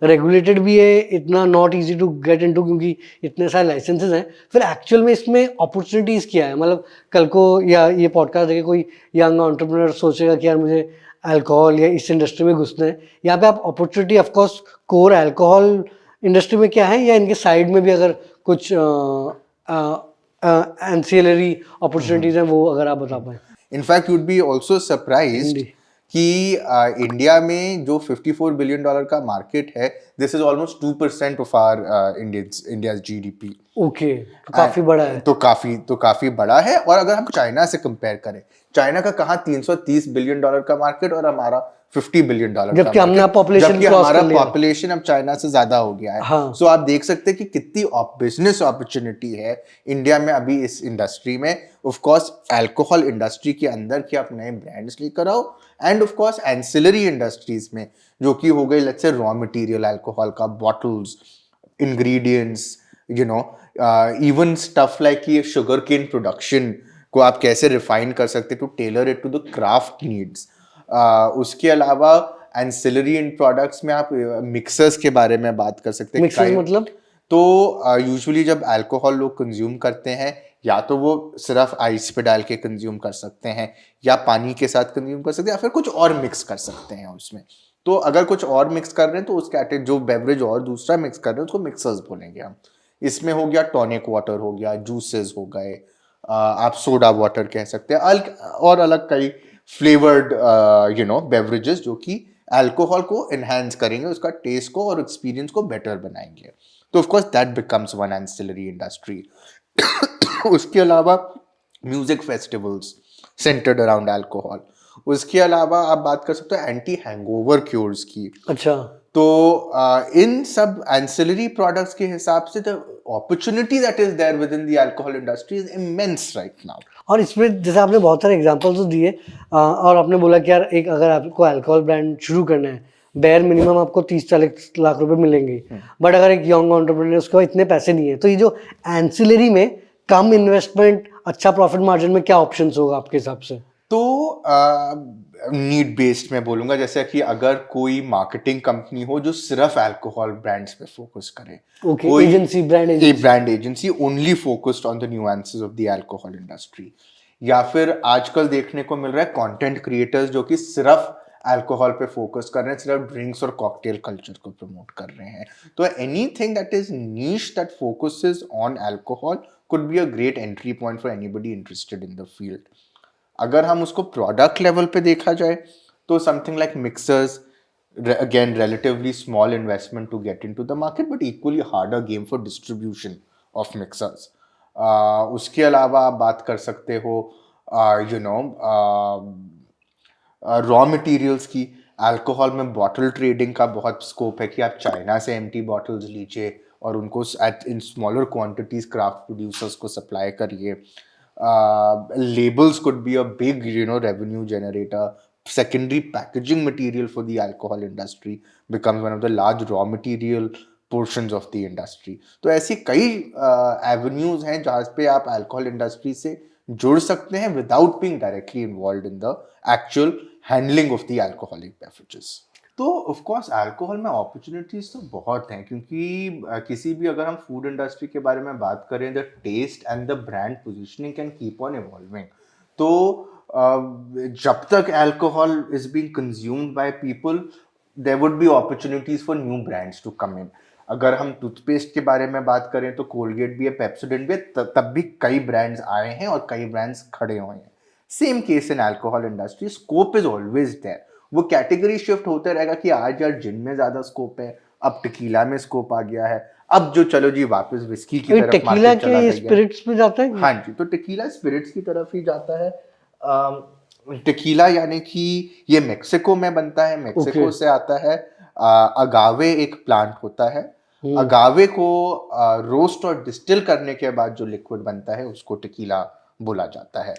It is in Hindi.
रेगुलेटेड भी है, इतना not easy to get into, क्योंकि इतने सारे लाइसेंसेस हैं। फिर एक्चुअल में इसमें अपॉर्चुनिटीज़ क्या है? मतलब कल को या ये पॉडकास्ट देखे कोई यंग एंटरप्रेन्योर सोचेगा कि यार मुझे अल्कोहल या इस इंडस्ट्री में घुसना है, यहाँ पे आप opportunity of course core alcohol industry में क्या है, या इनके साइड में भी अगर कुछ एंसिलरी अपॉर्चुनिटीज़ हैं वो अगर आप बता पाएँ। In fact you'd be also surprised कि इंडिया में जो $54 बिलियन का मार्केट है, this is almost 2% of our India's GDP. Okay, तो काफ़ी बड़ा है। तो काफी बड़ा है। और अगर हम चाइना से कंपेयर करें, चाइना का कहाँ $330 बिलियन का मार्केट और हमारा $50 बिलियन का जबकि हमने पॉपुलेशन जबकि क्रॉस हमारा कर लिया। पॉपुलेशन अब चाइना से ज्यादा हो गया है। हाँ। सो आप देख सकते हैं कि कितनी बिजनेस अपॉर्चुनिटी है इंडिया में अभी इस इंडस्ट्री में। ऑफ कोर्स अल्कोहल इंडस्ट्री के अंदर कि आप नए ब्रांड्स लेकर आओ, and of course ancillary industries में जो कि हो गई लेट्स से रॉ मटेरियल अल्कोहल का, bottles, ingredients, you know, even stuff like ये शुगर केन प्रोडक्शन को आप कैसे रिफाइन कर सकते to tailor it to the craft needs. उसके अलावा एंसिलरी इन प्रोडक्ट्स में आप मिक्सर्स के बारे में बात कर सकते हैं। मिक्सर्स मतलब? तो यूजुअली जब अल्कोहल लोग कंज्यूम करते हैं, या तो वो सिर्फ आइस पे डाल के कंज्यूम कर सकते हैं, या पानी के साथ कंज्यूम कर सकते हैं, या फिर कुछ और मिक्स कर सकते हैं उसमें। तो अगर कुछ और मिक्स कर रहे हैं तो उस कैटेगरी जो बेवरेज और दूसरा मिक्स कर रहे हैं उसको मिक्सर्स बोलेंगे हम। इसमें हो गया टॉनिक वाटर, हो गया जूसेस हो गए, आप सोडा वाटर कह सकते हैं, और अलग कई फ्लेवर्ड बेवरेजेस जो कि अल्कोहल को एनहांस करेंगे, उसका टेस्ट को और एक्सपीरियंस को बेटर बनाएंगे। तो of course that becomes one ancillary industry. उसके अलावा music festivals centred around alcohol. उसके अलावा आप बात कर सकते हो एंटी हैंगओवर क्योर्स की। अच्छा। तो इन सब एंसिलरी प्रोडक्ट्स के हिसाब से the opportunity that is there within the alcohol industry is immense right now. और इसमें जैसे आपने बहुत सारे एग्जांपल्स दिए, और आपने बोला कि यार एक अगर आपको अल्कोहल ब्रांड शुरू करना है, बेयर मिनिमम आपको 30-40 लाख रुपए मिलेंगे। बट अगर एक यंग एंटरप्रेन्योर उसके पास इतने पैसे नहीं है, तो ये जो एंसिलरी में कम इन्वेस्टमेंट अच्छा प्रॉफिट मार्जिन में क्या ऑप्शंस होगा आपके हिसाब से? तो नीड बेस्ड मैं बोलूंगा, जैसे कि अगर कोई मार्केटिंग कंपनी हो जो सिर्फ अल्कोहल ब्रांड्स पे फोकस करे, ओके, कोई agency, brand agency only focused on the nuances of the alcohol industry, या फिर आजकल देखने को मिल रहा है कंटेंट क्रिएटर्स जो कि सिर्फ अल्कोहल पे फोकस कर रहे हैं, सिर्फ ड्रिंक्स और कॉकटेल कल्चर को प्रमोट कर रहे हैं। तो anything that is niche that focuses on alcohol could be a great entry point for anybody interested in the field. अगर हम उसको प्रोडक्ट लेवल पे देखा जाए तो something like mixers, again relatively small investment to get into the market but equally harder game for distribution of mixers. उसके अलावा आप बात कर सकते हो रॉ मटेरियल्स की। अल्कोहल में बॉटल ट्रेडिंग का बहुत स्कोप है कि आप चाइना से एम्प्टी बॉटल्स लीजिए और उनको in smaller quantities craft producers को सप्लाई करिए। Labels could be a big revenue generator. Secondary packaging material for the alcohol industry becomes one of the large raw material portions of the industry. तो ऐसी कई avenues हैं जहाँ पे आप alcohol industry से जुड़ सकते हैं without being directly involved in the actual handling of the alcoholic beverages. तो ऑफ कोर्स अल्कोहल में अपॉर्चुनिटीज तो बहुत हैं, क्योंकि किसी भी अगर हम फूड इंडस्ट्री के बारे में बात करें, the taste and the brand positioning can keep on evolving. तो जब तक alcohol is being consumed by people, there would be opportunities for new brands to come in. अगर हम टूथपेस्ट के बारे में बात करें तो कोलगेट भी है, पेप्सोडेंट भी है, तब भी कई ब्रांड्स आए हैं और कई ब्रांड्स खड़े हुए हैं। Same case in alcohol industry, scope is always there. वो कैटेगरी शिफ्ट होते रहेगा कि आज यार जिन में ज्यादा स्कोप है, अब टेकीला में स्कोप आ गया है, अब जो चलो जी वापस विस्की की तरफ मार्केट चला गया। स्पिरिट्स में जाता है? हाँ जी, तो टेकीला स्पिरिट्स की तरफ ही जाता है। टेकीला यानी कि ये मेक्सिको में बनता है, मेक्सिको से आता है। अगावे एक प्लांट होता है, अगावे को रोस्ट और डिस्टिल करने के बाद जो लिक्विड बनता है उसको टेकीला बोला जाता है।